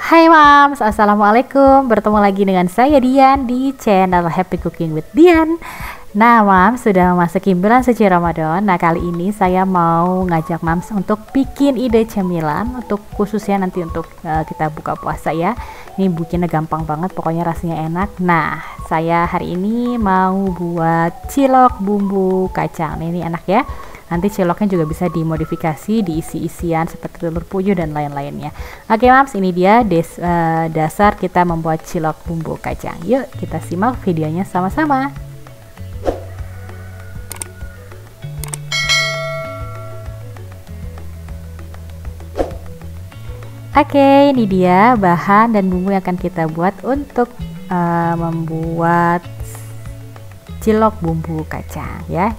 Hai Mams, Assalamualaikum. Bertemu lagi dengan saya Dian di channel Happy Cooking with Dian. Nah Mams, sudah memasuki bulan suci Ramadan. Nah kali ini saya mau ngajak Mams untuk bikin ide cemilan untuk khususnya nanti untuk kita buka puasa ya. Ini bikinnya gampang banget, pokoknya rasanya enak. Nah saya hari ini mau buat cilok bumbu kacang. Ini enak ya. Nanti ciloknya juga bisa dimodifikasi, diisi isian seperti telur puyuh dan lain-lainnya. Oke Mams, ini dia dasar kita membuat cilok bumbu kacang. Yuk kita simak videonya sama-sama. Oke, ini dia bahan dan bumbu yang akan kita buat untuk membuat cilok bumbu kacang ya.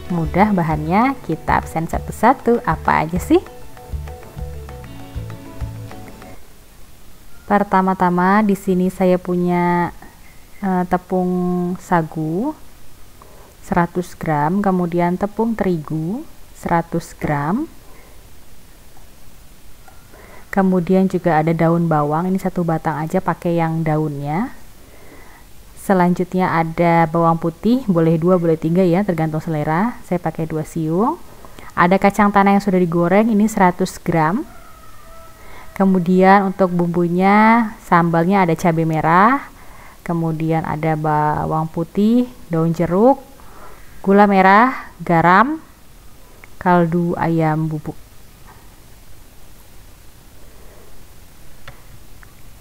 Mudah bahannya, kita absen satu-satu. Apa aja sih? Pertama-tama di sini saya punya tepung sagu 100 gram, kemudian tepung terigu 100 gram. Kemudian juga ada daun bawang, ini satu batang aja, pakai yang daunnya. Selanjutnya ada bawang putih, boleh 2 boleh 3 ya, tergantung selera. Saya pakai 2 siung. Ada kacang tanah yang sudah digoreng, ini 100 gram. Kemudian untuk bumbunya, sambalnya ada cabai merah, kemudian ada bawang putih, daun jeruk, gula merah, garam, kaldu ayam bubuk.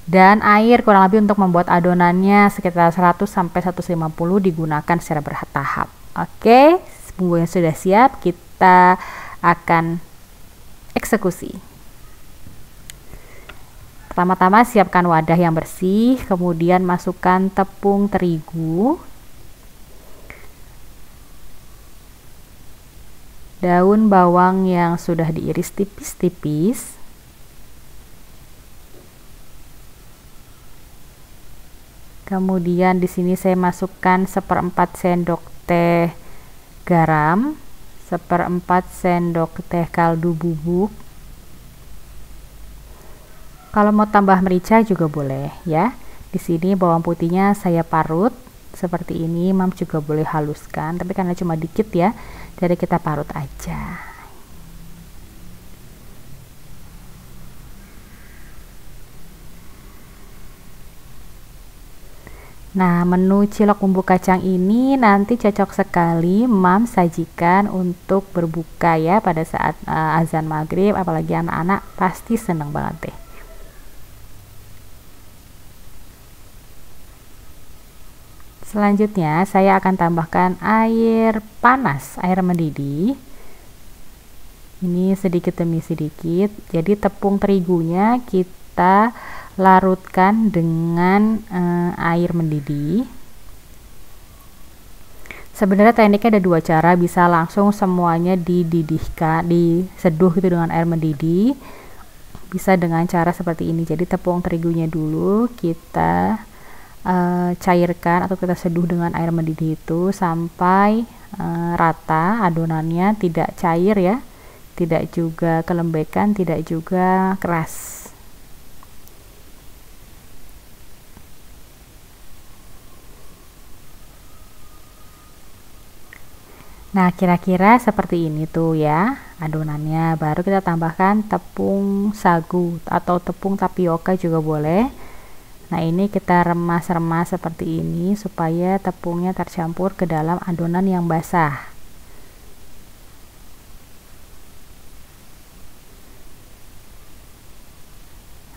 Dan air kurang lebih untuk membuat adonannya sekitar 100 sampai 150 digunakan secara bertahap. Oke, bumbunya sudah siap, kita akan eksekusi. Pertama-tama siapkan wadah yang bersih, kemudian masukkan tepung terigu, daun bawang yang sudah diiris tipis-tipis, kemudian di sini saya masukkan 1/4 sendok teh garam, 1/4 sendok teh kaldu bubuk. Kalau mau tambah merica juga boleh ya. Di sini bawang putihnya saya parut seperti ini, Mams juga boleh haluskan, tapi karena cuma dikit ya, jadi kita parut aja. Nah, menu cilok bumbu kacang ini nanti cocok sekali Mams sajikan untuk berbuka ya pada saat azan maghrib, apalagi anak-anak pasti seneng banget deh. Selanjutnya saya akan tambahkan air panas, air mendidih. Ini sedikit demi sedikit, jadi tepung terigunya kita larutkan dengan air mendidih. Sebenarnya tekniknya ada 2 cara, bisa langsung semuanya dididihkan, diseduh gitu dengan air mendidih, bisa dengan cara seperti ini. Jadi tepung terigunya dulu kita cairkan atau kita seduh dengan air mendidih itu sampai rata adonannya, tidak cair ya, tidak juga kelembekan, tidak juga keras. Nah, kira-kira seperti ini tuh ya adonannya. Baru kita tambahkan tepung sagu atau tepung tapioka juga boleh. Nah, ini kita remas-remas seperti ini supaya tepungnya tercampur ke dalam adonan yang basah.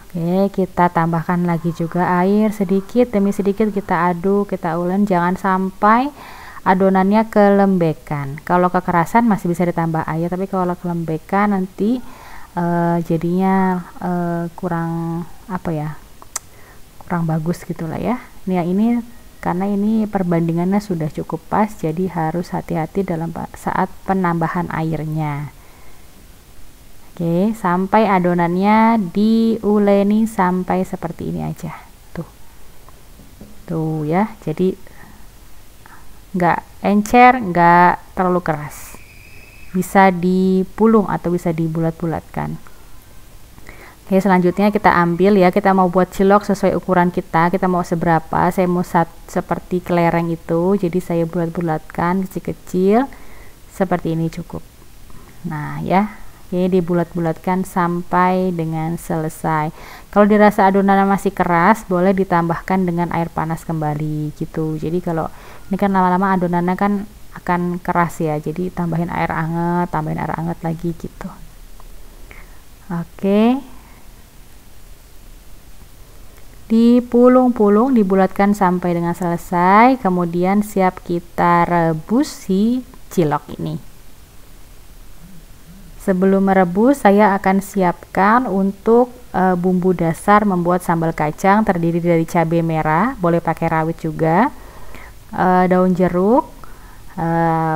Oke, kita tambahkan lagi juga air sedikit demi sedikit, kita aduk, kita ulek, jangan sampai adonannya kelembekan. Kalau kekerasan masih bisa ditambah air, tapi kalau kelembekan nanti jadinya kurang apa ya, kurang bagus gitulah ya. Nah, ini karena ini perbandingannya sudah cukup pas, jadi harus hati-hati dalam saat penambahan airnya. Oke, sampai adonannya diuleni sampai seperti ini aja tuh ya, jadi nggak encer, nggak terlalu keras, bisa dipulung atau bisa dibulat-bulatkan. Oke, selanjutnya kita ambil ya, kita mau buat cilok sesuai ukuran kita mau seberapa. Saya mau seperti kelereng itu, jadi saya bulat-bulatkan kecil-kecil seperti ini cukup. Nah ya, ini dibulat-bulatkan sampai dengan selesai. Kalau dirasa adonannya masih keras, boleh ditambahkan dengan air panas kembali gitu. Jadi kalau ini kan lama-lama adonannya kan akan keras ya, jadi tambahin air hangat lagi gitu. Oke, dipulung-pulung, dibulatkan sampai dengan selesai, kemudian siap kita rebus si cilok ini. Sebelum merebus, saya akan siapkan untuk bumbu dasar membuat sambal kacang, terdiri dari cabai merah, boleh pakai rawit juga, daun jeruk,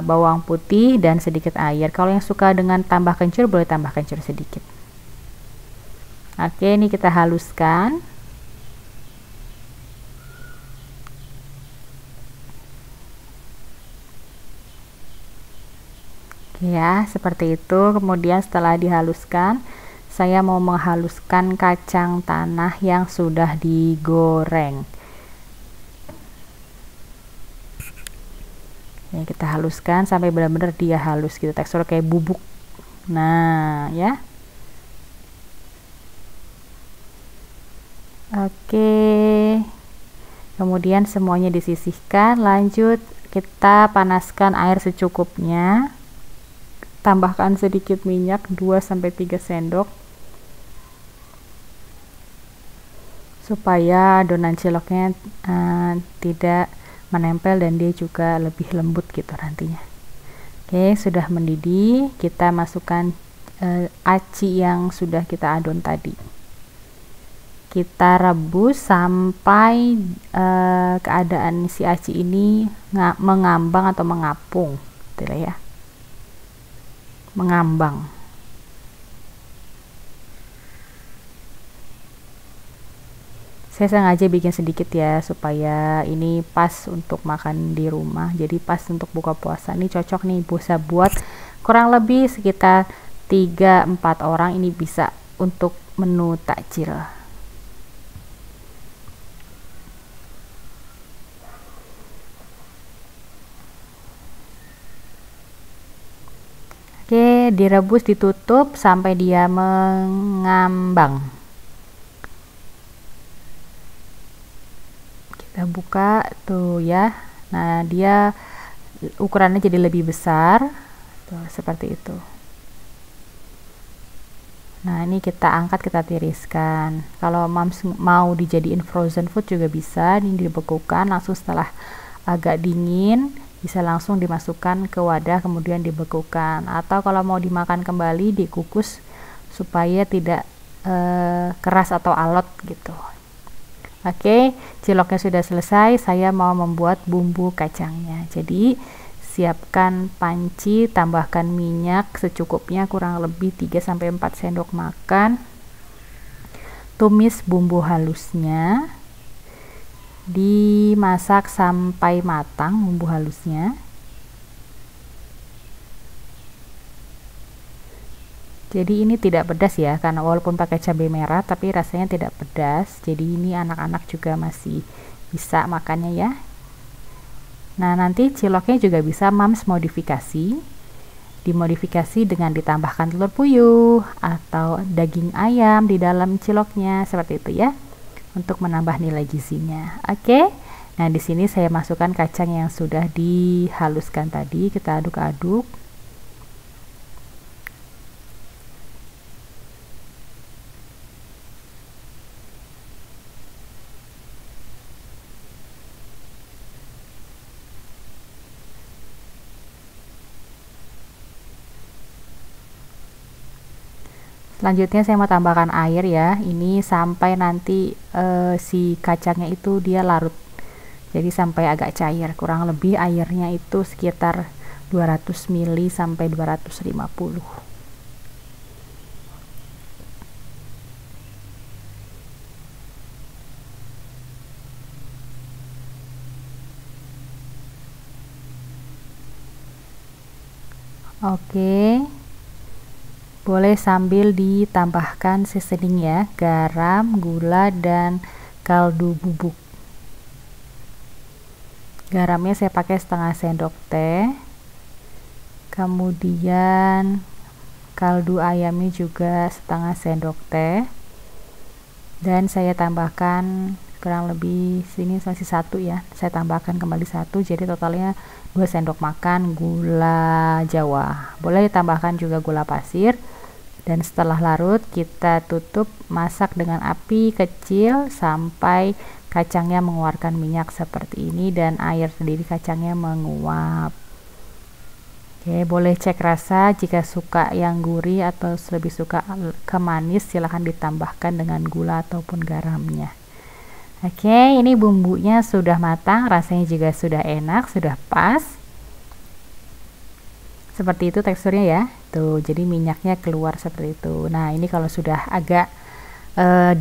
bawang putih, dan sedikit air. Kalau yang suka dengan tambah kencur, boleh tambah kencur sedikit. Oke, ini kita haluskan. Ya, seperti itu. Kemudian setelah dihaluskan, saya mau menghaluskan kacang tanah yang sudah digoreng. Ini kita haluskan sampai benar-benar dia halus gitu, tekstur kayak bubuk. Nah, ya. Oke. Kemudian semuanya disisihkan, lanjut kita panaskan air secukupnya. Tambahkan sedikit minyak 2-3 sendok supaya adonan ciloknya tidak menempel dan dia juga lebih lembut gitu nantinya. Oke, sudah mendidih, kita masukkan aci yang sudah kita adon tadi. Kita rebus sampai keadaan si aci ini mengambang atau mengapung gitu ya, mengambang. Saya sengaja bikin sedikit ya supaya ini pas untuk makan di rumah, jadi pas untuk buka puasa. Ini cocok nih, bisa buat kurang lebih sekitar 3-4 orang, ini bisa untuk menu takjil. Oke, direbus, ditutup sampai dia mengambang. Kita buka tuh ya. Nah, dia ukurannya jadi lebih besar. Tuh, seperti itu. Nah, ini kita angkat, kita tiriskan. Kalau moms mau dijadiin frozen food juga bisa. Ini dibekukan langsung setelah agak dingin, bisa langsung dimasukkan ke wadah kemudian dibekukan, atau kalau mau dimakan kembali dikukus supaya tidak keras atau alot gitu. Oke, ciloknya sudah selesai, saya mau membuat bumbu kacangnya. Jadi siapkan panci, tambahkan minyak secukupnya, kurang lebih 3-4 sendok makan. Tumis bumbu halusnya, dimasak sampai matang bumbu halusnya. Jadi ini tidak pedas ya, karena walaupun pakai cabai merah tapi rasanya tidak pedas, jadi ini anak-anak juga masih bisa makannya ya. Nah, nanti ciloknya juga bisa moms modifikasi, dimodifikasi dengan ditambahkan telur puyuh atau daging ayam di dalam ciloknya, seperti itu ya, untuk menambah nilai gizinya. Oke. Nah, di sini saya masukkan kacang yang sudah dihaluskan tadi, kita aduk-aduk. Selanjutnya saya mau tambahkan air ya, ini sampai nanti si kacangnya itu dia larut, jadi sampai agak cair, kurang lebih airnya itu sekitar 200 ml sampai 250. Oke. Boleh sambil ditambahkan seasoning ya, garam, gula, dan kaldu bubuk. Garamnya saya pakai setengah sendok teh. Kemudian kaldu ayamnya juga setengah sendok teh. Dan saya tambahkan kurang lebih, sini masih 1 ya, saya tambahkan kembali 1, jadi totalnya 2 sendok makan gula jawa. Boleh ditambahkan juga gula pasir. Dan setelah larut kita tutup, masak dengan api kecil sampai kacangnya mengeluarkan minyak seperti ini dan air sendiri kacangnya menguap. Oke, boleh cek rasa, jika suka yang gurih atau lebih suka ke manis silahkan ditambahkan dengan gula ataupun garamnya. Oke, ini bumbunya sudah matang, rasanya juga sudah enak, sudah pas. Seperti itu teksturnya ya. Tuh, jadi minyaknya keluar seperti itu. Nah, ini kalau sudah agak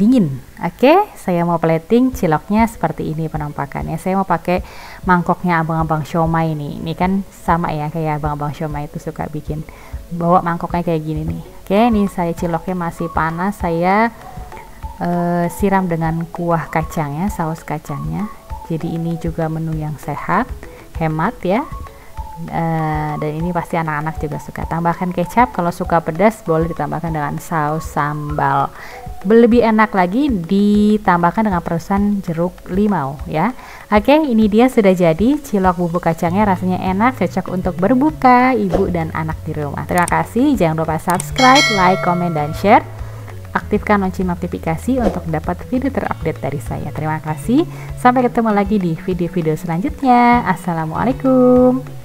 dingin. Oke, saya mau plating ciloknya seperti ini penampakannya. Saya mau pakai mangkoknya abang-abang siomay nih. Ini kan sama ya kayak abang-abang siomay itu suka bikin. Bawa mangkoknya kayak gini nih. Oke, ini saya ciloknya masih panas. Saya siram dengan kuah kacangnya, saus kacangnya. Jadi ini juga menu yang sehat, hemat ya. Dan ini pasti anak-anak juga suka. Tambahkan kecap, kalau suka pedas boleh ditambahkan dengan saus sambal. Lebih enak lagi ditambahkan dengan perusan jeruk limau ya. Oke, ini dia sudah jadi cilok bubuk kacangnya, rasanya enak, cocok untuk berbuka ibu dan anak di rumah. Terima kasih, jangan lupa subscribe, like, komen, dan share. Aktifkan lonceng notifikasi untuk dapat video terupdate dari saya. Terima kasih, sampai ketemu lagi di video-video selanjutnya. Assalamualaikum.